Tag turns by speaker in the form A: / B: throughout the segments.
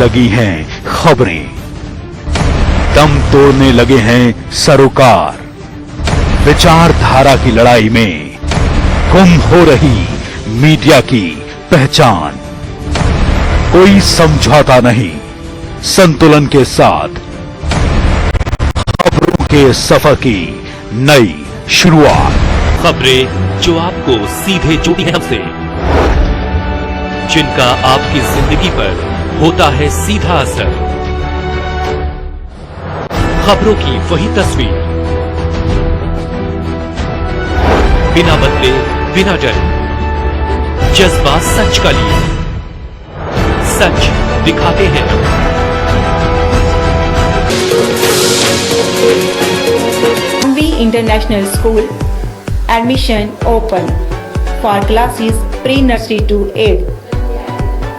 A: लगी हैं खबरें, दम तोड़ने लगे हैं सरोकार। विचारधारा की लड़ाई में गुम हो रही मीडिया की पहचान। कोई समझौता नहीं, संतुलन के साथ खबरों के सफर की नई शुरुआत।
B: खबरें जो आपको सीधे जुड़ी हैं हमसे, जिनका आपकी जिंदगी पर होता है सीधा असर। खबरों की वही तस्वीर, बिना बदले बिना डरे, जज्बा सच का लिए, सच दिखाते हैं।
C: International School admission open for classes pre-nursery to 8.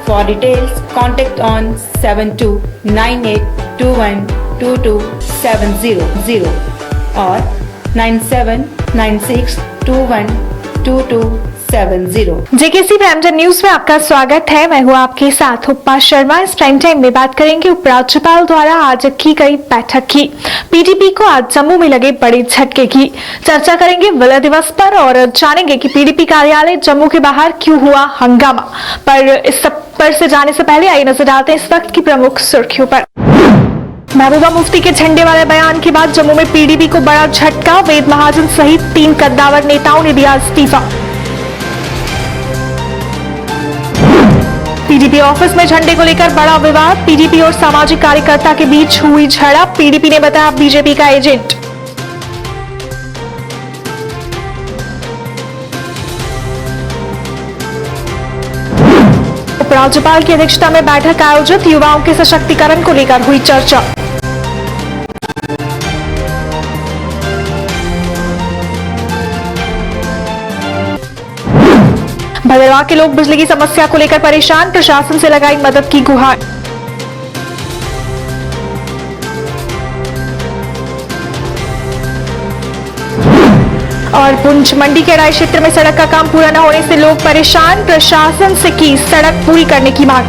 C: For details contact on 7298212270 or 9796212270।
D: JKC prime time news में आपका स्वागत है। मैं हूं आपके साथ उपमा शर्मा। इस प्राइम टाइम में बात करेंगे उपराज्यपाल द्वारा आज की गई बैठक की। पीडीपी को आज जम्मू में लगे बड़े झटके की चर्चा करेंगे विलय दिवस पर, और जानेंगे कि पीडीपी कार्यालय जम्मू के बाहर क्यों हुआ हंगामा। पर इस सब पर से जाने से पहले आइए नजर डालते हैं इस वक्त की प्रमुख सुर्खियों पर। महबूबा मुफ्ती के झंडे वाले बयान के बाद जम्मू में पीडीपी को बड़ा झटका। वेद महाजन सहित 3 कद्दावर नेताओं ने दिया इस्तीफा। पीडीपी ऑफिस में झंडे को लेकर बड़ा विवाद। पीडीपी और सामाजिक कार्यकर्ता के बीच हुई झड़प। पीडीपी ने बताया बीजेपी का एजेंट। उपराज्यपाल की अध्यक्षता में बैठक आयोजित। युवाओं के सशक्तिकरण को लेकर हुई चर्चा। भदरवाह के लोग बिजली की समस्या को लेकर परेशान। प्रशासन से लगाई मदद की गुहार। और पुंछ मंडी के राय क्षेत्र में सड़क का काम पूरा न होने से लोग परेशान। प्रशासन से की सड़क पूरी करने की मांग।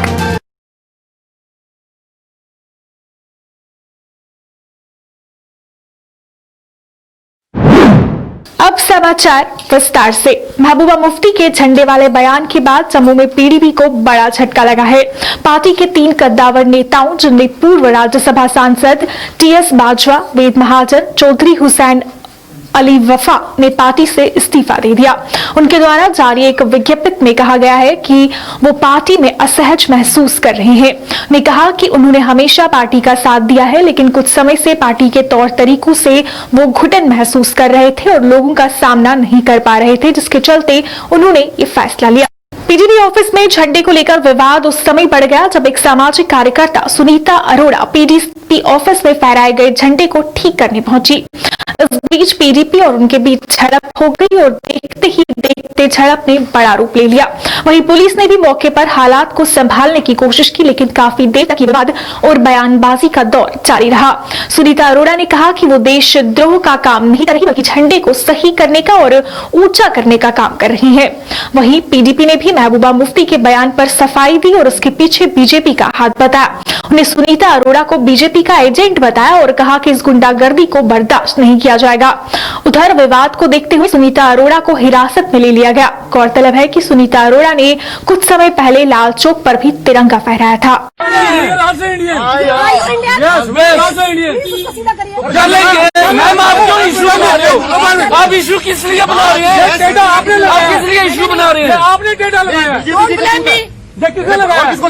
D: अब समाचार विस्तार से। महबूबा मुफ्ती के झंडे वाले बयान के बाद जम्मू में पीडीपी को बड़ा झटका लगा है। पार्टी के 3 कद्दावर नेताओं, जिनमें पूर्व राज्यसभा सांसद टीएस बाजवा, वेद महाजन, चौधरी हुसैन अली वफा ने पार्टी से इस्तीफा दे दिया। उनके द्वारा जारी एक विज्ञप्ति में कहा गया है कि वो पार्टी में असहज महसूस कर रहे हैं। ने कहा कि उन्होंने हमेशा पार्टी का साथ दिया है, लेकिन कुछ समय से पार्टी के तौर तरीकों से वो घुटन महसूस कर रहे थे और लोगों का सामना नहीं कर पा रहे थे, जिसके चलते उन्होंने ये फैसला लिया। पीडीपी ऑफिस में झंडे को लेकर विवाद उस समय बढ़ गया जब एक सामाजिक कार्यकर्ता सुनीता अरोड़ा पीडीपी ऑफिस में फहराए गए झंडे को ठीक करने पहुंची। इस बीच पीडीपी और उनके बीच झड़प हो गई और देखते ही देखते झड़प ने बड़ा रूप ले लिया। वहीं पुलिस ने भी मौके पर हालात को संभालने की कोशिश की, लेकिन काफी देर तक विवाद और बयानबाजी का दौर जारी रहा। सुनीता अरोड़ा ने कहा कि वो देशद्रोह का काम नहीं कर रही, बल्कि झंडे को सही करने का और ऊंचा करने का काम कर रही है। वहीं पीडीपी ने भी महबूबा मुफ्ती के बयान पर सफाई दी और उसके पीछे बीजेपी का हाथ बताया। उन्हें सुनीता अरोड़ा को बीजेपी का एजेंट बताया और कहा कि इस गुंडागर्दी को बर्दाश्त नहीं किया जाएगा। उधर विवाद को देखते हुए सुनीता अरोड़ा को हिरासत में ले लिया गया। गौरतलब है कि सुनीता अरोड़ा ने कुछ समय पहले लाल चौक पर भी तिरंगा फहराया था।
E: आप इशू किस लिए बना रहे हैं? आप किस लिए इशू बना रहे हैं? आपने डेटा लगाया, किसने लगाया? किसको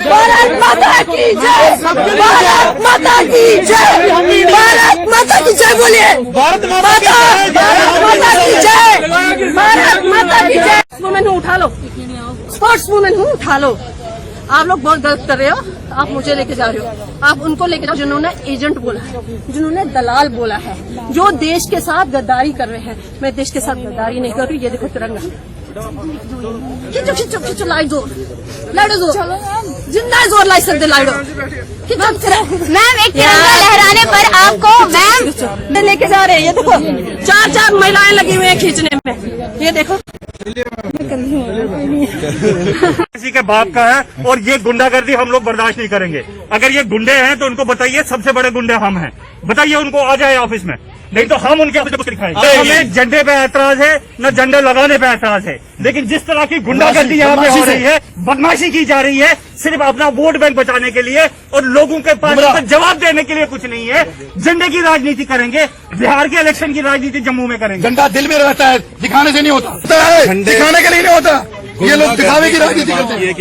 F: भारत माता की जय, भारत माता की जय बोलिए, भारत माता की जय, भारत माता की जय। वुमेन हूँ, उठा लो, स्पोर्ट्स वुमेन हूँ, उठा लो।
G: आप लोग बहुत गलत कर रहे हो। आप मुझे लेके जा रहे हो, आप उनको लेके जाओ जिन्होंने एजेंट बोला है, जिन्होंने दलाल बोला है, जो देश के साथ गद्दारी कर रहे हैं। मैं देश के साथ गद्दारी नहीं कर रही। ये देखो तिरंगा, खींचो खींचो खींचो, लाइट जोर, लाइट जोर, जिंदा जोर लाई सकते लाइट।
F: मैम एक तिरंगा लहराने पर आपको मैम
G: लेके जा रहे हैं। ये देखो 4 महिलाएं लगी हुई हैं खींचने में। ये देखो
H: किसी के बाप का है और ये गुंडागर्दी हम लोग बर्दाश्त नहीं करेंगे। अगर ये गुंडे हैं तो उनको बताइए, सबसे बड़े गुंडे हम हैं, बताइए उनको, आ जाए ऑफिस में, नहीं तो हम उनके ऑफिस में दिखाएंगे। हमें झंडे पे ऐतराज है न झंडे लगाने पे ऐतराज है, लेकिन जिस तरह की गुंडागर्दी यहाँ पे हो रही है, बदमाशी की जा रही है, सिर्फ अपना वोट बैंक बचाने के लिए और लोगों के पास जवाब देने के लिए कुछ नहीं है। झंडे की राजनीति करेंगे, बिहार के इलेक्शन की राजनीति जम्मू में करेंगे।
I: झंडा दिल में रहता है, दिखाने से नहीं होता, दिखाने के लिए नहीं होता। ये लोग दिखावे की राजनीति करते हैं।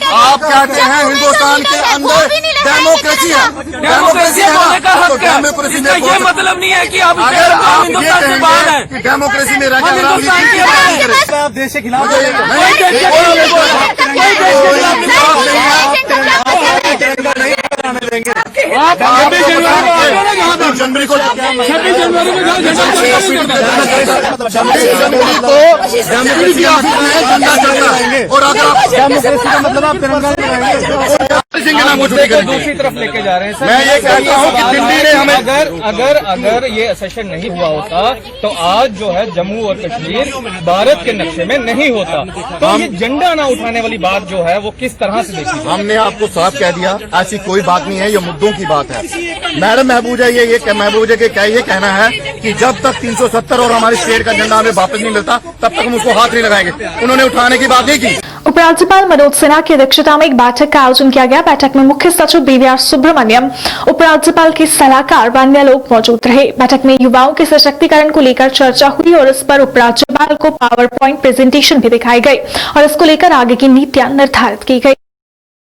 I: आप कहते हैं हिंदुस्तान के अंदर डेमोक्रेसी है, डेमोक्रेसी है ना, तो डेमोक्रेसी में
E: ये मतलब नहीं है कि आप
I: अगर आप ये
E: हिंदुस्तान से बाहर हैं।
I: कहेंगे कि डेमोक्रेसी में रहकर
E: आप देश के खिलाफ
I: जनवरी को
E: 26 जनवरी
I: और अगर आप
E: डेमोक्रेसी का मतलब आप तिरंगा
J: दूसरी तरफ लेके जा रहे हैं सर।
I: मैं ये कहता हूँ कि दिल्ली ने हमें
J: अगर ये सेशन नहीं हुआ होता तो आज जो है जम्मू और कश्मीर भारत के नक्शे में नहीं होता। तो ये झंडा ना उठाने वाली बात जो है वो किस तरह से देखी?
I: हमने आपको साफ कह दिया, ऐसी कोई बात नहीं है, ये मुद्दों की बात है। मैडम महबूजा महबूजा के क्या ये कहना है कि जब तक 370 और हमारे स्टेट का झंडा हमें वापस नहीं मिलता तब तक हम उसको हाथ नहीं लगाएंगे। उन्होंने उठाने की बात नहीं की।
D: उपराज्यपाल मनोज सिन्हा की अध्यक्षता में एक बैठक का आयोजन किया गया। बैठक में मुख्य सचिव बीवीआर सुब्रमण्यम, उपराज्यपाल के सलाहकार व अन्य लोग मौजूद रहे। बैठक में युवाओं के सशक्तिकरण को लेकर चर्चा हुई और इस पर उपराज्यपाल को पावर पॉइंट प्रेजेंटेशन भी दिखाई गई और इसको लेकर आगे की नीतियां निर्धारित की गई।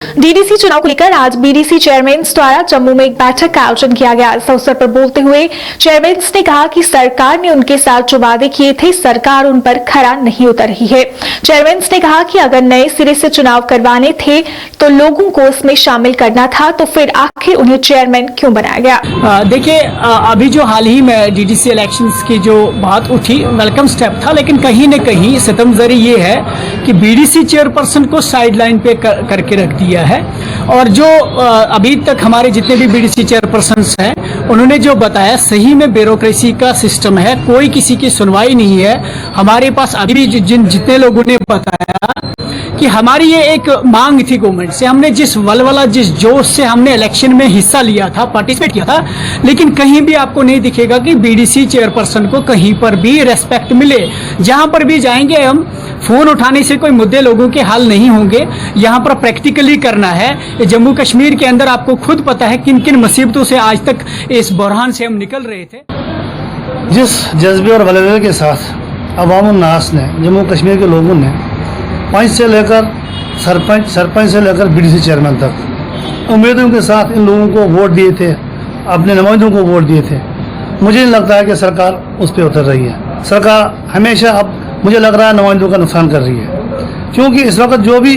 D: डीडीसी चुनाव को लेकर आज बीडीसी चेयरमैन द्वारा जम्मू में एक बैठक का आयोजन किया गया। इस अवसर पर बोलते हुए चेयरमैन ने कहा कि सरकार ने उनके साथ जो वादे किए थे सरकार उन पर खरा नहीं उतर रही है। चेयरमैन ने कहा कि अगर नए सिरे से चुनाव करवाने थे तो लोगों को इसमें शामिल करना था, तो फिर आखिर उन्हें चेयरमैन क्यों बनाया गया?
K: देखिए, अभी जो हाल ही में डीडीसी इलेक्शंस की जो बात उठी, वेलकम स्टेप था, लेकिन कहीं न कहीं सितमजरी ये है कि बीडीसी चेयरपर्सन को साइडलाइन पे करके रख दिया है। और जो अभी तक हमारे जितने भी बीडीसी चेयरपर्सन्स हैं उन्होंने जो बताया, सही में ब्यूरोक्रेसी का सिस्टम है, कोई किसी की सुनवाई नहीं है। हमारे पास अभी जितने लोगों ने बताया कि हमारी ये एक मांग थी गवर्नमेंट से, हमने जिस वलवला जिस जोश से हमने इलेक्शन में हिस्सा लिया था, पार्टिसिपेट किया था, लेकिन कहीं भी आपको नहीं दिखेगा कि बीडीसी चेयरपर्सन को कहीं पर भी रेस्पेक्ट मिले। जहां पर भी जाएंगे हम, फोन उठाने से कोई मुद्दे लोगों के हल नहीं होंगे। यहाँ पर प्रैक्टिकली करना है। जम्मू कश्मीर के अंदर आपको खुद पता है किन किन मुसीबतों से आज तक इस बहरान से हम निकल रहे थे।
L: जिस जज्बे और वलवले के साथ अवाम उन्नास ने, जम्मू कश्मीर के लोगों ने पंच से लेकर सरपंच से लेकर बीडीसी चेयरमैन तक उम्मीदों के साथ इन लोगों को वोट दिए थे, अपने नुमाइंदों को वोट दिए थे। मुझे नहीं लगता है कि सरकार उस पर उतर रही है। सरकार हमेशा, अब मुझे लग रहा है, नुमाइंदों का नुकसान कर रही है, क्योंकि इस वक्त जो भी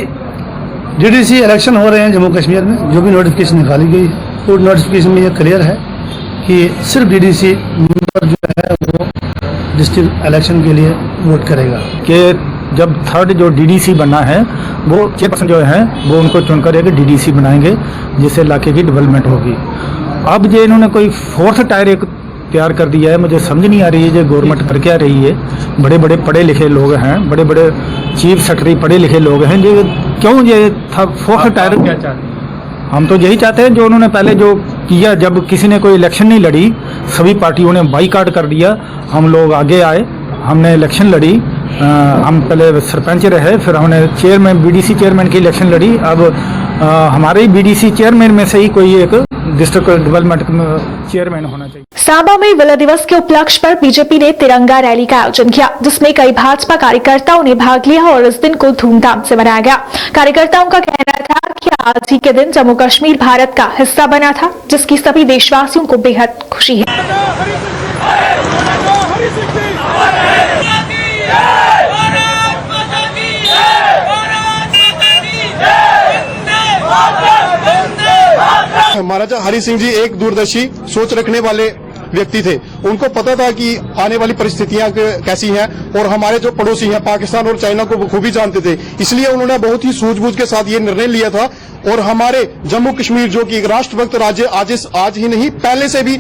L: डीडीसी इलेक्शन हो रहे हैं जम्मू कश्मीर में, जो भी नोटिफिकेशन निकाली गई, वो नोटिफिकेशन में ये क्लियर है कि सिर्फ डीडीसी मेंबर जो है वो डिस्ट्रिक्ट इलेक्शन के लिए वोट करेगा।
M: कि जब थर्ड जो डीडीसी बना है वो चेयरपर्सन जो है वो उनको चुनकर एक डीडीसी बनाएंगे जिससे इलाके की डेवलपमेंट होगी। अब जो इन्होंने कोई फोर्थ टायर एक तैयार कर दिया है, मुझे समझ नहीं आ रही है जो गवर्नमेंट कर क्या रही है। बड़े बड़े पढ़े लिखे लोग हैं, बड़े बड़े चीफ सेक्रेटरी पढ़े लिखे लोग हैं, जो क्यों ये था फोर्थ टायर? क्या चाहते हैं? हम तो यही चाहते हैं जो उन्होंने पहले जो किया, जब किसी ने कोई इलेक्शन नहीं लड़ी, सभी पार्टियों ने बाईकाट कर दिया, हम लोग आगे आए, हमने इलेक्शन लड़ी। हम पहले सरपंच रहे, फिर हमने चेयरमैन, बीडीसी चेयरमैन की इलेक्शन लड़ी। अब हमारे बीडीसी चेयरमैन में से ही कोई एक डिस्ट्रिक्ट डेवलपमेंट चेयरमैन होना चाहिए।
D: सांबा में विलय दिवस के उपलक्ष्य पर बीजेपी ने तिरंगा रैली का आयोजन किया, जिसमें कई भाजपा कार्यकर्ताओं ने भाग लिया और इस दिन को धूमधाम से मनाया गया। कार्यकर्ताओं का कहना था कि आज ही के दिन जम्मू कश्मीर भारत का हिस्सा बना था, जिसकी सभी देशवासियों को बेहद खुशी है।
L: महाराजा हरि सिंह जी एक दूरदर्शी सोच रखने वाले व्यक्ति थे। उनको पता था कि आने वाली परिस्थितियां कैसी हैं और हमारे जो पड़ोसी हैं पाकिस्तान और चाइना को खूबी जानते थे, इसलिए उन्होंने बहुत ही सूझबूझ के साथ ये निर्णय लिया था। और हमारे जम्मू कश्मीर जो कि एक राष्ट्रभक्त राज्य आज ही नहीं पहले से भी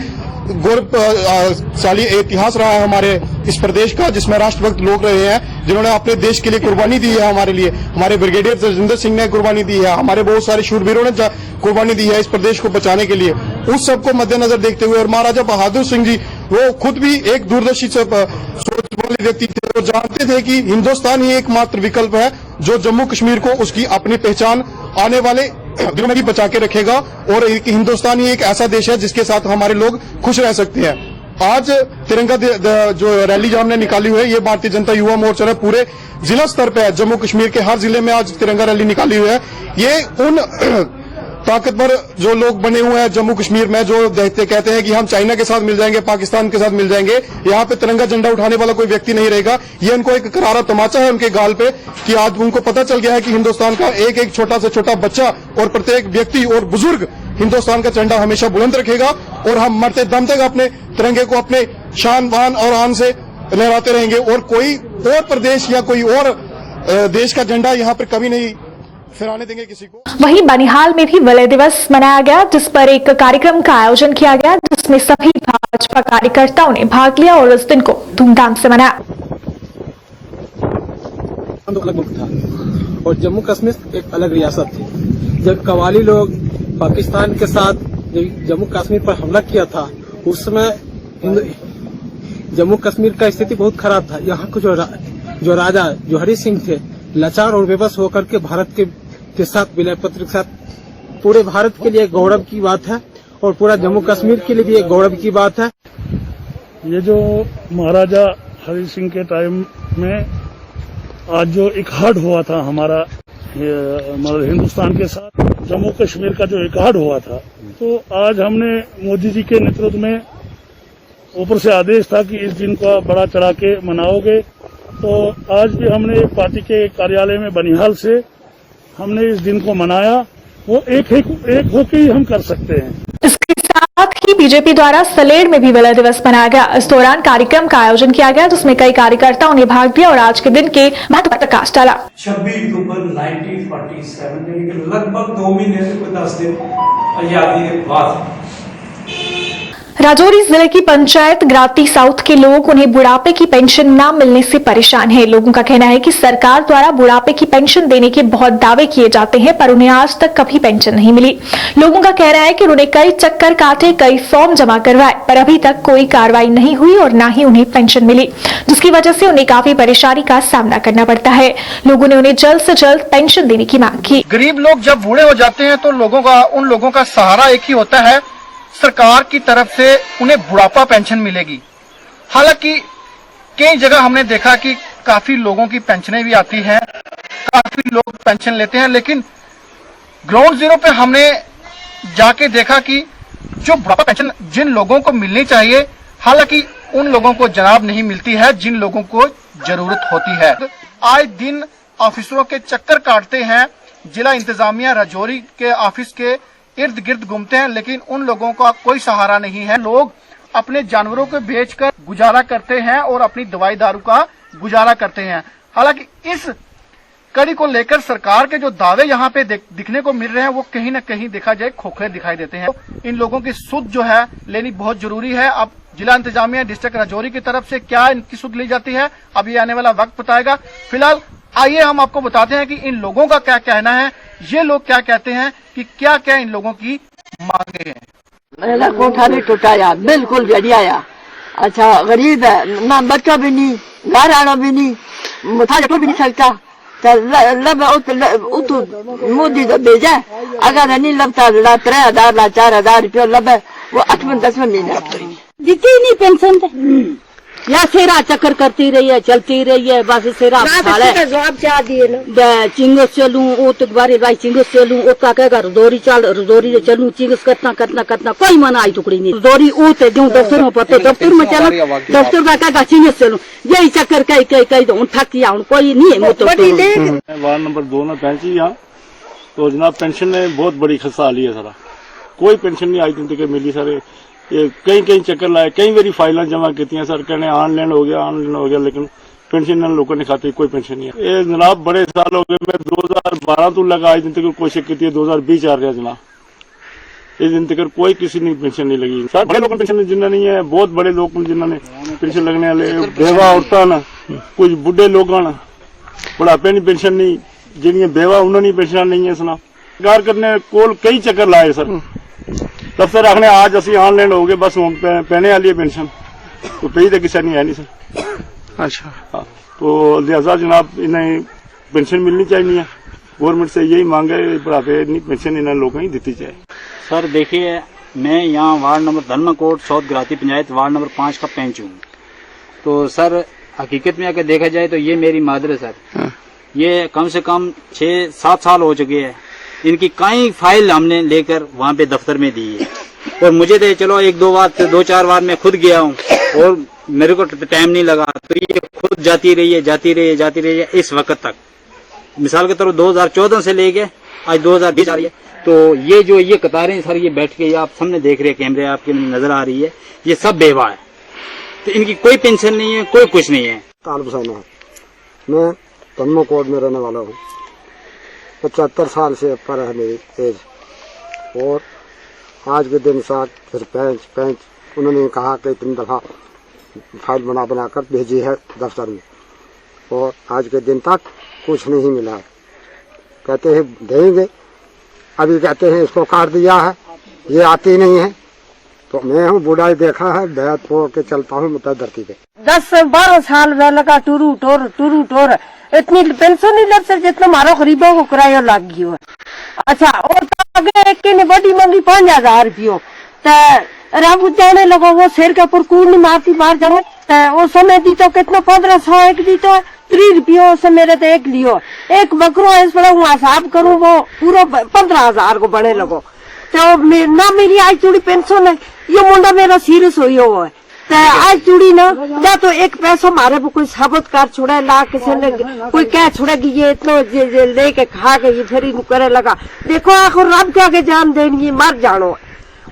L: गौरवशाली इतिहास रहा है हमारे इस प्रदेश का, जिसमें राष्ट्रभक्त लोग रहे हैं जिन्होंने अपने देश के लिए कुर्बानी दी है। हमारे लिए हमारे ब्रिगेडियर तजिंदर सिंह ने कुर्बानी दी है, हमारे बहुत सारे शूरवीरों ने कुर्बानी दी है इस प्रदेश को बचाने के लिए। उस सबको मद्देनजर देखते हुए और महाराजा बहादुर सिंह जी वो खुद भी एक दूरदर्शी सोच वाले व्यक्ति थे, वो जानते थे कि हिंदुस्तान ही एकमात्र विकल्प है जो जम्मू कश्मीर को उसकी अपनी पहचान आने वाले दिनों में भी बचा के रखेगा और हिंदुस्तान ही एक ऐसा देश है जिसके साथ हमारे लोग खुश रह सकते हैं। आज तिरंगा जो रैली जो हमने निकाली हुई है, ये भारतीय जनता युवा मोर्चा ने पूरे जिला स्तर पे है, जम्मू कश्मीर के हर जिले में आज तिरंगा रैली निकाली हुई है। ये उन ताकतवर जो लोग बने हुए हैं जम्मू कश्मीर में, जो कहते हैं कि हम चाइना के साथ मिल जाएंगे, पाकिस्तान के साथ मिल जाएंगे, यहाँ पे तिरंगा झंडा उठाने वाला कोई व्यक्ति नहीं रहेगा। ये उनको एक करारा तमाचा है उनके गाल पे कि आज उनको पता चल गया है कि हिंदुस्तान का एक एक छोटा से छोटा बच्चा और प्रत्येक व्यक्ति और बुजुर्ग हिंदुस्तान का झंडा हमेशा बुलंद रखेगा और हम मरते दम तक अपने तिरंगे को अपने शान वान और आन से लहराते रहेंगे और कोई और प्रदेश या कोई और देश का झंडा यहाँ पर कभी नहीं फहराने देंगे किसी को।
D: वहीं बनिहाल में भी विलय दिवस मनाया गया, जिस पर एक कार्यक्रम का आयोजन किया गया, जिसमें सभी भाजपा कार्यकर्ताओं ने भाग लिया और इस दिन को धूमधाम से मनाया।
J: अलग मुल्क था और जम्मू कश्मीर एक अलग रियासत थी। जब कवाली लोग पाकिस्तान के साथ जम्मू कश्मीर पर हमला किया था, उस समय जम्मू कश्मीर का स्थिति बहुत खराब था। यहाँ के जो राजा जो हरि सिंह थे, लाचार और बेबस होकर के भारत के साथ विलय पत्र के साथ पूरे भारत के लिए गौरव की बात है और पूरा जम्मू कश्मीर के लिए भी एक गौरव की बात है।
L: ये जो महाराजा हरि सिंह के टाइम में आज जो इकहाड़ हुआ था हमारा हिंदुस्तान के साथ जम्मू कश्मीर का जो इकहाड़ हुआ था, तो आज हमने मोदी जी के नेतृत्व में ऊपर से आदेश था कि इस दिन को बड़ा चढ़ा के मनाओगे, तो आज भी हमने पार्टी के कार्यालय में बनिहाल से हमने इस दिन को मनाया। वो एक होके ही हम कर सकते हैं।
D: इसके साथ ही बीजेपी द्वारा सलेड़ में भी विलय दिवस मनाया गया। इस दौरान कार्यक्रम का आयोजन किया गया, जिसमें कई कार्यकर्ताओं ने भाग लिया और आज के दिन के महत्व पर प्रकाश डाला।
N: 26 अक्टूबर 1947 लगभग 2 महीने से 10 दिन आजादी के बाद
D: राजौरी जिले की पंचायत ग्राती साउथ के लोग उन्हें बुढ़ापे की पेंशन न मिलने से परेशान हैं। लोगों का कहना है कि सरकार द्वारा बुढ़ापे की पेंशन देने के बहुत दावे किए जाते हैं, पर उन्हें आज तक कभी पेंशन नहीं मिली। लोगों का कहना है कि उन्होंने कई चक्कर काटे, कई फॉर्म जमा करवाए, पर अभी तक कोई कार्रवाई नहीं हुई और न ही उन्हें पेंशन मिली, जिसकी वजह से उन्हें काफी परेशानी का सामना करना पड़ता है। लोगों ने उन्हें जल्द से जल्द पेंशन देने की मांग की।
I: गरीब लोग जब बूढ़े हो जाते हैं तो उन लोगों का सहारा एक ही होता है, सरकार की तरफ से उन्हें बुढ़ापा पेंशन मिलेगी। हालांकि कई जगह हमने देखा कि काफी लोगों की पेंशनें भी आती हैं, काफी लोग पेंशन लेते हैं, लेकिन ग्राउंड जीरो पे हमने जाके देखा कि जो बुढ़ापा पेंशन जिन लोगों को मिलनी चाहिए, हालांकि उन लोगों को जनाब नहीं मिलती है जिन लोगों को जरूरत होती है। आए दिन ऑफिसरों के चक्कर काटते हैं, जिला इंतजामिया राजौरी के ऑफिस के इर्द गिर्द घूमते हैं, लेकिन उन लोगों का कोई सहारा नहीं है। लोग अपने जानवरों को बेचकर गुजारा करते हैं और अपनी दवाई दारू का गुजारा करते हैं। हालांकि इस कड़ी को लेकर सरकार के जो दावे यहाँ पे दिखने को मिल रहे हैं, वो कहीं न कहीं देखा जाए खोखले दिखाई देते हैं। इन लोगों की सुध जो है लेनी बहुत जरूरी है। अब जिला इंतजामिया डिस्ट्रिक्ट राजौरी की तरफ से क्या इनकी सुध ली जाती है, अब ये आने वाला वक्त बताएगा। फिलहाल आइए हम आपको बताते हैं कि इन लोगों का क्या कहना है, ये लोग क्या कहते हैं कि क्या क्या इन लोगों की मांगे हैं।
F: मेरा कोठा भी टूटाया, बिल्कुल जड़ियाया। अच्छा गरीब है, ना बच्चा भी नहीं, घर आना भी नहीं, मुझा भी नहीं सकता। मोदी तो भेजा, अगर नहीं लगता 3,000 4,000 रुपया लबे, वो 8-10 महीने
G: जीती नहीं पेंशन या सेरा चक्कर करती रही है, चलती रही है, बस सेरा जवाब क्या दिए चिंगस चलूं, वो तो बारे भाई चिंगस चलूं, वो क्या कहेगा रजौरी चलूं, चिंगस करना कोई मना आई टुकड़ी नहीं। रजौरी ऊते दूं दफ्तर में पड़ते, दफ्तर में चला, दफ्तर का कहेगा चिंगस चलूं, यही चक्कर कई तो थक गया, कोई नहीं है।
L: वार्ड नंबर 2 में पहुंची यहाँ तो जनाब पेंशन ने बहुत बड़ी खसा ली है सारा,
O: कोई पेंशन नहीं आज दिन तक मिली सर। ये कई चक्कर लाए, कई बारी फाइलें जमा की सर, कहने ऑनलाइन हो गया, लेकिन पेंशन लोगों ने खाते कोई पेंशन नहीं है। ये जनाब बड़े साल हो गए, मैं 2012 तो लगा आज दिन तक कोशिश की थी, 2020 आ रहा जनाब, इस दिन तक कोई किसी ने पेंशन नहीं लगी सर। बड़े लोगों पेंशन जिन्हें नहीं है, बहुत बड़े लोग जिन्होंने पेंशन लगने वाले, बेवा औरतां न, कुछ बुढ़े लोग बुढ़ापे नहीं पेंशन नहीं, जिन्हें बेवा उन्होंने पेंशन नहीं है। सुना सरकार करने कोल कई चक्कर लाए सर, तब सर आखने आज असी ऑनलाइन हो गए, बस पैने वाली है पेंशन, तो पी तो किसी नहीं है नहीं सर। अच्छा हाँ, तो लिहाजा जनाब इन्हें पेंशन मिलनी चाहिए, गवर्नमेंट से यही मांग है, बुढ़ापे पेंशन इन्हें लोगों ही दी जाए।
P: सर देखिए, मैं यहाँ वार्ड नंबर धर्मकोट सौत ग्राती पंचायत वार्ड नंबर 5 का पंच हूँ। तो सर हकीकत में अगर देखा जाए तो ये मेरी मादर है सर। ये कम से कम 6-7 साल हो चुके हैं, इनकी कई फाइल हमने लेकर वहाँ पे दफ्तर में दी है, और मुझे तो चलो 2-4 बार मैं खुद गया हूँ और मेरे को टाइम नहीं लगा, तो ये खुद जाती रही है इस वक्त तक। मिसाल के तौर 2014 से लेके आज 2020 आ रही है, तो ये कतारें सर ये बैठ के आप सामने देख रहे हैं, कैमरे आपके नजर आ रही है, ये सब बेवा है, तो इनकी कोई पेंशन नहीं है, कोई कुछ नहीं है।
Q: तालबसाना मैं धर्मकोट में रहने वाला हूँ, 75 साल से ऊपर है मेरी एज, और आज के दिन साथ फिर पेंच उन्होंने कहा कि 3 दफा फाइल बना कर भेजी है दफ्तर में, और आज के दिन तक कुछ नहीं मिला। कहते हैं देंगे, अभी कहते हैं इसको काट दिया है, ये आती नहीं है। तो मैं हूँ बुढ़ाई देखा है, बैठ फोड़ के चलता हूँ मतलब धरती पे।
G: 10-12 साल में लगा टूरू टोर इतनी पेंशन नहीं लगती जितना मारो गरीबों को किराया लग गयो। अच्छा, और आगे एक ने बड़ी मंगी 5000 रुपयो, रब जाने लगा वो शेर के ऊपर कूड़ नहीं मार जाने, वो समय दी तो कितना 1500 एक दी तो 3 रुपये से मेरे तो एक लियो, एक बकरो इस पर हिसाब करूँ वो पूरा 15,000 को बने लगो। तो ना मेरी आज चूड़ी पेंशन है, ये मुंडा मेरा सीरियस हो है, आज चूड़ी ना या तो एक पैसा मारे वो कोई साबुत कर छोड़े ला किसी ने कोई कह छोड़ेगी ये इतना लेके खा के ये फिर करे लगा। देखो आखिर रब के आगे जान देनी, मर जानो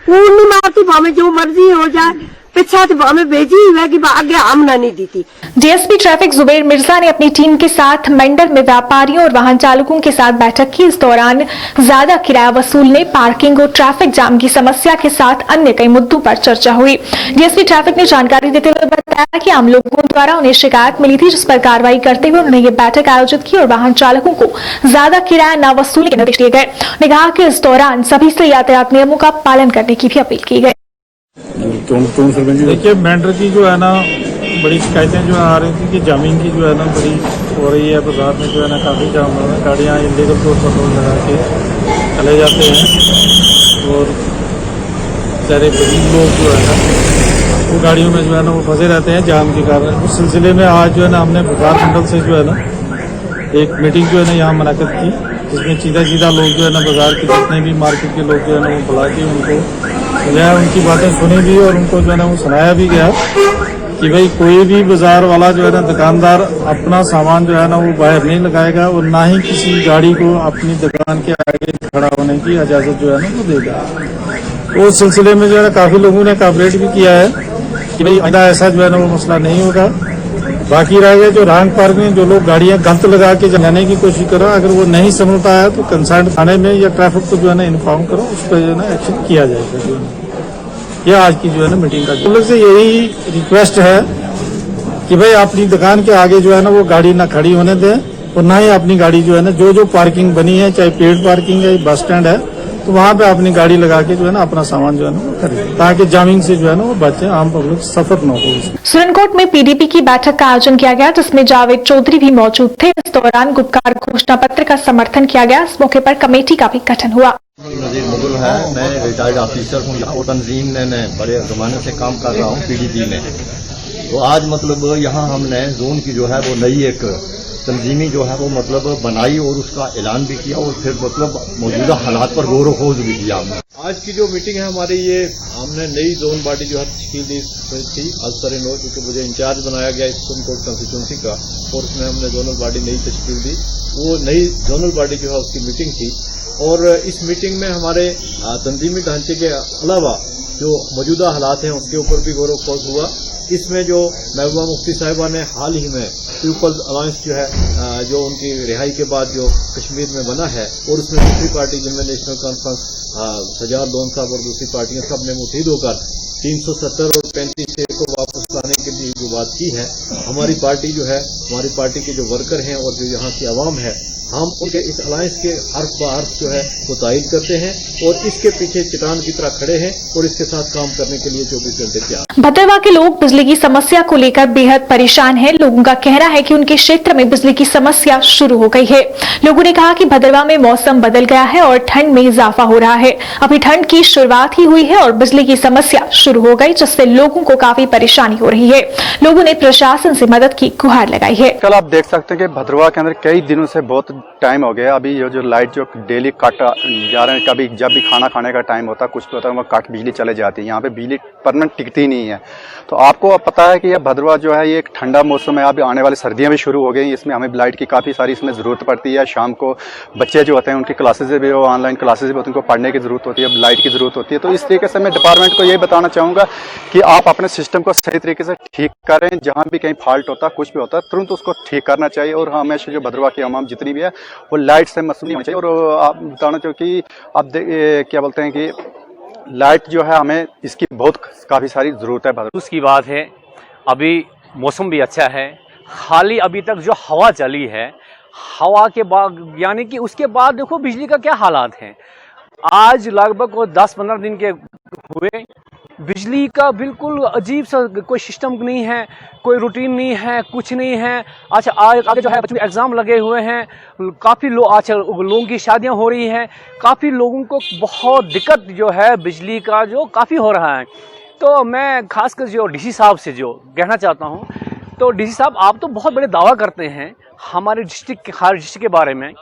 G: कूड़ नहीं मारती, भावे जो मर्जी हो जाए, पीछा तो हमें भेजी हुआ कि आगे आमना नहीं दी थी।
D: डीएसपी ट्रैफिक जुबेर मिर्जा ने अपनी टीम के साथ मंडल में व्यापारियों और वाहन चालकों के साथ बैठक की। इस दौरान ज्यादा किराया वसूलने, पार्किंग और ट्रैफिक जाम की समस्या के साथ अन्य कई मुद्दों पर चर्चा हुई। डीएसपी ट्रैफिक ने जानकारी देते हुए बताया कि आम लोगों द्वारा उन्हें शिकायत मिली थी, जिस पर कार्रवाई करते हुए उन्होंने ये बैठक आयोजित की और वाहन चालकों को ज्यादा किराया न वसूलने के निर्देश दिए गए। उन्होंने कहा कि इस दौरान सभी से यातायात नियमों का पालन करने की भी अपील की गई।
M: देखिए, मेंढर की जो है ना बड़ी शिकायतें जो आ रही थी कि जामिंग की जो है ना बड़ी हो रही है, बाजार में जो है ना काफ़ी जाम हो रहा है, गाड़ियाँ इलीगल तौर पर टोल लगा के चले जाते हैं, और सारे गरीब लोग जो है ना वो गाड़ियों में जो है ना वो फंसे रहते हैं जाम के कारण। उस सिलसिले में आज जो है ना हमने बाजार मंडल से जो है ना एक मीटिंग जो है ना यहाँ मुनाकिद की, जिसमें सीधा लोग जो है ना बाजार के जितने भी मार्केट के लोग जो है ना वो बुला के उनको जो है उनकी बातें सुनी भी, और उनको जो है ना वो सुनाया भी गया कि भाई कोई भी बाजार वाला जो है ना दुकानदार अपना सामान जो है ना वो बाहर नहीं लगाएगा, और ना ही किसी गाड़ी को अपनी दुकान के आगे खड़ा होने की इजाजत जो है ना वो देगा। तो उस सिलसिले में जो है ना काफी लोगों ने कॉपरेट भी किया है कि भाई आइंदा ऐसा जो है ना वो मसला नहीं होगा। बाकी रह गए जो रॉन्ग पार्किंग, जो लोग गाड़ियां गलत लगा के जाने की कोशिश करो, अगर वो नहीं समझता है तो कंसर्न थाने में या ट्रैफिक को जो है ना इन्फॉर्म करो, उस पर जो है ना एक्शन किया जाएगा। जो है यह आज की जो है ना मीटिंग का हम लोग से यही रिक्वेस्ट है कि भाई अपनी दुकान के आगे जो है ना वो गाड़ी ना खड़ी होने दें, और ना ही अपनी गाड़ी जो है ना जो पार्किंग बनी है, चाहे पेड पार्किंग है, बस स्टैंड है, तो वहाँ पे अपनी गाड़ी लगा के जो है ना अपना सामान जो है ना वो खरीदें, ताकि जामिंग से जो है ना वो बच्चे आम पब्लिक सफर न हो।
D: सुरनकोट में पीडीपी की बैठक का आयोजन किया गया, जिसमें जावेद चौधरी भी मौजूद थे। इस दौरान गुपकार घोषणा पत्र का समर्थन किया गया। इस मौके पर कमेटी का भी गठन हुआ।
I: नजीर मुगल है, मैं रिटायर्ड ऑफिसर हूँ, यहाँ तंजीम ने बड़े जमाने से काम कर रहा हूँ पीडीपी में। तो आज मतलब यहाँ हमने जोन की जो है वो नई एक तंजीमी जो है वो मतलब बनाई और उसका ऐलान भी किया, और फिर मतलब मौजूदा हालात पर गौर खोज भी किया हमने।
R: आज की जो मीटिंग है हमारी, ये हमने नई जोन बॉडी जो है तश्कील दी थी आज सर नो, क्योंकि मुझे इंचार्ज बनाया गया सुप्रीम कंस्टिट्यूंसी का, और उसमें हमने जोनल बॉडी नई तश्कील दी। वो नई जोनल बॉडी जो है उसकी मीटिंग थी, और इस मीटिंग में हमारे तंजीमी ढांचे के अलावा जो मौजूदा हालात हैं उसके ऊपर भी गौर फौज हुआ। इसमें जो महबूबा मुफ्ती साहिबा ने हाल ही में पीपल्स अलायंस जो है जो उनकी रिहाई के बाद जो कश्मीर में बना है और उसमें दूसरी पार्टी जिनमें नेशनल कॉन्फ्रेंस सजाद लोन साहब और दूसरी पार्टियां सब ने मुतहिद होकर 370 और 35 को वापस लाने के लिए जो बात की है, हमारी पार्टी जो है, हमारी पार्टी के जो वर्कर हैं और जो यहाँ की आवाम है, हम उनके इस अलायंस के हर्फ ब हर्फ जो है वो तायद करते हैं और इसके पीछे चट्टान की तरह खड़े हैं और इसके साथ काम करने के लिए 24 घंटे तैयार।
D: भद्रवा के लोग बिजली की समस्या को लेकर बेहद परेशान हैं। लोगों का कहना है कि उनके क्षेत्र में बिजली की समस्या शुरू हो गई है। लोगों ने कहा कि भद्रवा में मौसम बदल गया है और ठंड में इजाफा हो रहा है। अभी ठंड की शुरुआत ही हुई है और बिजली की समस्या शुरू हो गई, जिससे लोगों को काफी परेशानी हो रही है। लोगों ने प्रशासन से मदद की गुहार लगाई है।
S: कल आप देख सकते हैं कि भद्रवा के अंदर कई दिनों से बहुत टाइम हो गया। अभी ये जो लाइट जो डेली कट जा रहे हैं, कभी जब भी खाना खाने का टाइम होता है कुछ भी होता है वहाँ कट बिजली चले जाती है। यहाँ पे बिजली परमानेंट टिकती नहीं है। तो आपको अब पता है कि ये भद्रवा जो है ये एक ठंडा मौसम है। अभी आने वाली सर्दियाँ भी शुरू हो गई, इसमें हमें लाइट की काफ़ी सारी इसमें ज़रूरत पड़ती है। शाम को बच्चे जो होते हैं उनकी क्लासेज भी हो, ऑनलाइन क्लासेज भी होती हैं, उनको पढ़ने की ज़रूरत होती है, अब लाइट की ज़रूरत होती है। तो इस तरीके से मैं डिपार्टमेंट को यही बताना चाहूँगा कि आप अपने सिस्टम को सही तरीके से ठीक करें। जहाँ भी कहीं फॉल्ट होता है, कुछ भी होता है, तुरंत उसको ठीक करना चाहिए। और हमेशा जो भद्रवा की आवाम जितनी भी है वो लाइट से मसरूफ होनी चाहिए। और आप बताना चाहिए कि अब क्या बोलते हैं कि लाइट जो है हमें इसकी बहुत काफ़ी सारी ज़रूरत है।
B: उसकी बात है, अभी मौसम भी अच्छा है। खाली अभी तक जो हवा चली है, हवा के बाद यानी कि उसके बाद देखो बिजली का क्या हालात हैं। आज लगभग 10-15 दिन के हुए, बिजली का बिल्कुल अजीब सा कोई सिस्टम नहीं है, कोई रूटीन नहीं है, कुछ नहीं है। अच्छा आगे जो है बच्चों के एग्ज़ाम लगे हुए हैं, काफ़ी लोग अच्छा लोगों की शादियां हो रही हैं, काफ़ी लोगों को बहुत दिक्कत जो है बिजली का जो काफ़ी हो रहा है। तो मैं खासकर जो डीसी साहब से जो कहना चाहता हूं, तो डीसी साहब आप तो बहुत बड़े दावा करते हैं हमारे डिस्ट्रिक्ट के बारे में,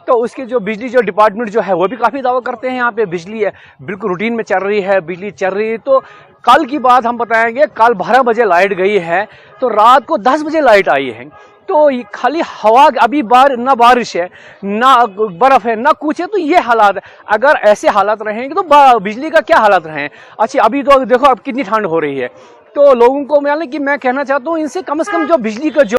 B: तो उसके जो बिजली जो डिपार्टमेंट जो है वो भी काफ़ी दावा करते हैं यहाँ पे बिजली है बिल्कुल रूटीन में चल रही है, बिजली चल रही है। तो कल की बात हम बताएंगे, कल 12 बजे लाइट गई है तो रात को 10 बजे लाइट आई है। तो ये खाली हवा, अभी ना बारिश है, ना बर्फ़ है, ना कुछ है। तो ये हालात है, अगर ऐसे हालात रहेंगे तो बिजली का क्या हालात रहें। अच्छा अभी तो देखो अब कितनी ठंड हो रही है। तो लोगों को मैं कहना चाहता हूँ इनसे कम से कम जो बिजली का जो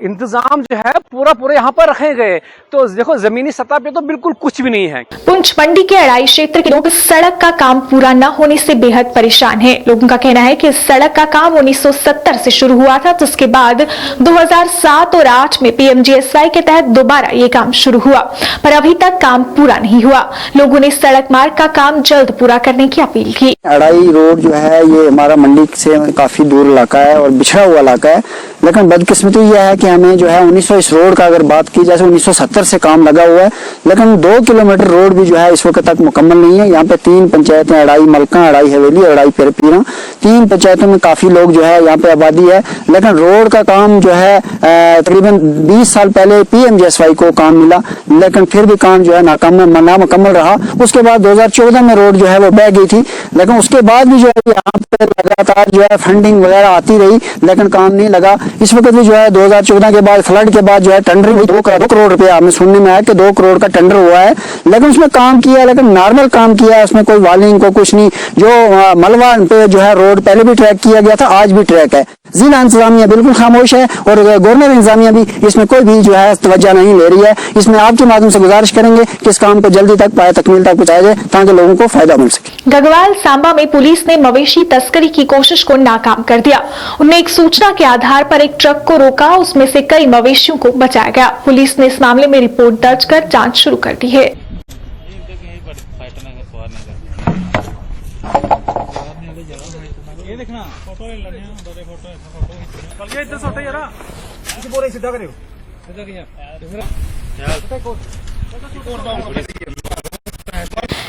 B: इंतजाम जो है पूरा यहाँ पर रखे गए। तो देखो जमीनी सतह पे तो बिल्कुल कुछ भी नहीं है।
D: पुंछ मंडी के अड़ाई क्षेत्र के लोग सड़क का काम पूरा न होने से बेहद परेशान हैं। लोगों का कहना है कि सड़क का काम 1970 से शुरू हुआ था, जिसके बाद 2007 और 8 में PMGSY के तहत दोबारा ये काम शुरू हुआ, पर अभी तक काम पूरा नहीं हुआ। लोगों ने सड़क मार्ग का काम जल्द पूरा करने की अपील की।
T: अड़ाई रोड जो है ये हमारा मंडी से काफी दूर इलाका है और बिछड़ा हुआ इलाका है, लेकिन बदकिस्मती यह है कि हमें जो है 1900 इस रोड का अगर बात की जैसे 1970 से काम लगा हुआ है, लेकिन 2 किलोमीटर रोड भी जो है इस वक्त तक मुकम्मल नहीं है। यहाँ पे 3 पंचायतें, अड़ाई मलका, अड़ाई हवेली, अड़ाई पीरा, 3 पंचायतों में काफी लोग जो है यहाँ पे आबादी है, लेकिन रोड का काम जो है तकरीबन 20 साल पहले PMGSY को काम मिला, लेकिन फिर भी काम जो है नामुकम्मल रहा। उसके बाद 2014 में रोड जो है वो बह गई थी, लेकिन उसके बाद भी जो है यहाँ पे लगातार जो है फंडिंग वगैरह आती रही, लेकिन काम नहीं लगा। इस वक्त भी जो है 2014 के बाद फ्लड के बाद जो है टेंडर हुई 2 करोड़ रुपया, हमें सुनने में आया कि 2 करोड़ का टेंडर हुआ है, लेकिन उसमें काम किया, लेकिन नॉर्मल काम किया है, उसमें कोई वालिंग को कुछ नहीं। जो मलबा पे जो है रोड पहले भी ट्रैक किया गया था, आज भी ट्रैक है। जिला इंतजामिया बिल्कुल खामोश है और गवर्नर इंतजामिया भी इसमें कोई भी जो है तवज्जो नहीं ले रही है। इसमें आपके माध्यम से गुजारिश करेंगे कि इस काम को जल्दी तक तकमील तक पहुंचाया जाए ताकि लोगों को फायदा मिल सके।
D: गगवाल सांबा में पुलिस ने मवेशी तस्करी की कोशिश को नाकाम कर दिया। उन्हें एक सूचना के आधार पर एक ट्रक को रोका, उसमें से कई मवेशियों को बचाया गया। पुलिस ने इस मामले में रिपोर्ट दर्ज कर जांच शुरू कर दी है।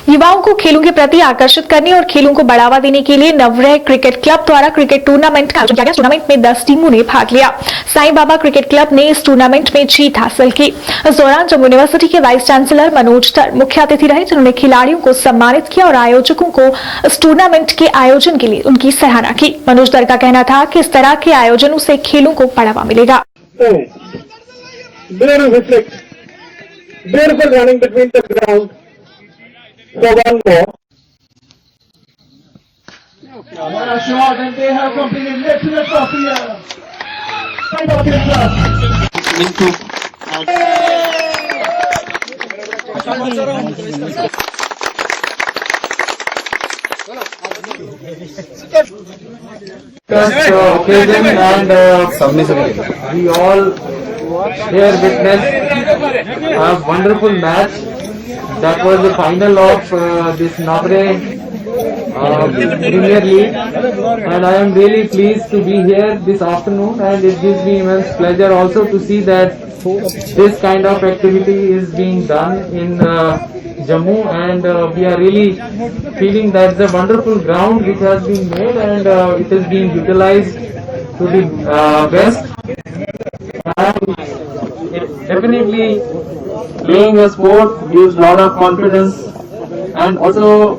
D: युवाओं को खेलों के प्रति आकर्षित करने और खेलों को बढ़ावा देने के लिए नवरह क्रिकेट क्लब द्वारा क्रिकेट टूर्नामेंट का आयोजन किया गया। टूर्नामेंट में 10 टीमों ने भाग लिया। साईं बाबा क्रिकेट क्लब ने इस टूर्नामेंट में जीत हासिल की। इस दौरान जम्मू यूनिवर्सिटी के वाइस चांसलर मनोज धर मुख्य अतिथि रहे, जिन्होंने खिलाड़ियों को सम्मानित किया और आयोजकों को इस टूर्नामेंट के आयोजन के लिए उनकी सराहना की। मनोज धर का कहना था कि इस तरह के आयोजनों से खेलों को बढ़ावा मिलेगा।
U: Beautiful running between the ground.
J: occasion and we all here witnessed a wonderful match. That was the final of this Nagre Premier League, and I am really pleased to be here this afternoon, and it gives me immense pleasure also to see that this kind of activity is being done in Jammu, and we are really feeling that the wonderful ground which has been made and it is being utilized to the best, and it definitely playing a sport gives a lot of confidence and also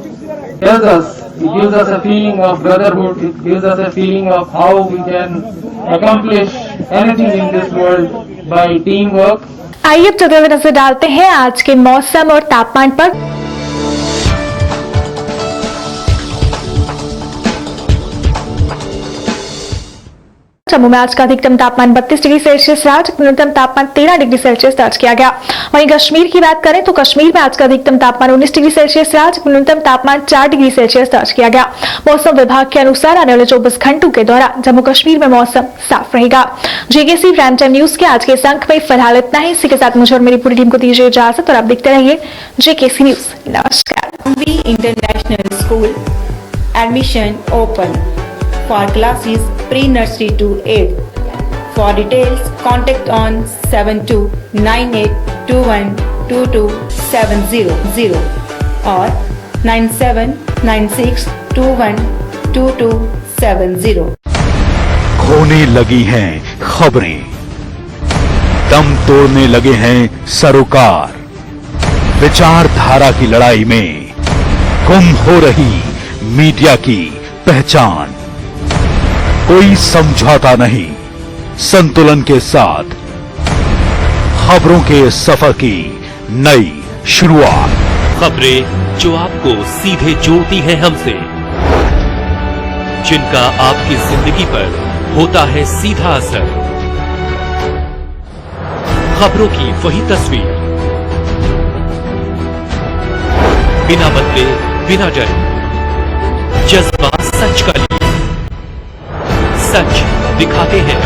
J: tells us, it gives us a feeling of brotherhood, it gives us a feeling of how we can accomplish anything in this world by teamwork.
D: आइए अब चलते हुए नजर डालते हैं आज के मौसम और तापमान पर। जम्मू में आज का अधिकतम तापमान 32 डिग्री सेल्सियस रहा, जबकि न्यूनतम तापमान 13 डिग्री सेल्सियस दर्ज किया गया। वहीं कश्मीर की बात करें तो कश्मीर में आज का अधिकतम तापमान 19 डिग्री सेल्सियस रहा, जबकि न्यूनतम तापमान 4 डिग्री सेल्सियस दर्ज किया गया। मौसम विभाग के अनुसार आने वाले 24 घंटों के दौरान जम्मू कश्मीर में मौसम साफ रहेगा। जेकेसी प्राइम टाइम न्यूज के आज के इस अंक में फिलहाल इतना ही। इसी के साथ मुझे और मेरी पूरी टीम को दीजिए इजाजत और आप देखते रहिए जेकेसी न्यूज। नमस्कार।
C: International school admission open for classes pre-nursery to 8. For details, contact on 7298212270 or 9796212270.
A: खोने लगी हैं खबरें, दम तोड़ने लगे हैं सरोकार। विचारधारा की लड़ाई में गुम हो रही मीडिया की पहचान। कोई समझौता नहीं, संतुलन के साथ खबरों के सफर की नई शुरुआत।
U: खबरें जो आपको सीधे जोड़ती हैं हमसे, जिनका आपकी जिंदगी पर होता है सीधा असर। खबरों की वही तस्वीर, बिना बदले बिना डरे, जज्बा सच का लिए, सच दिखाते हैं।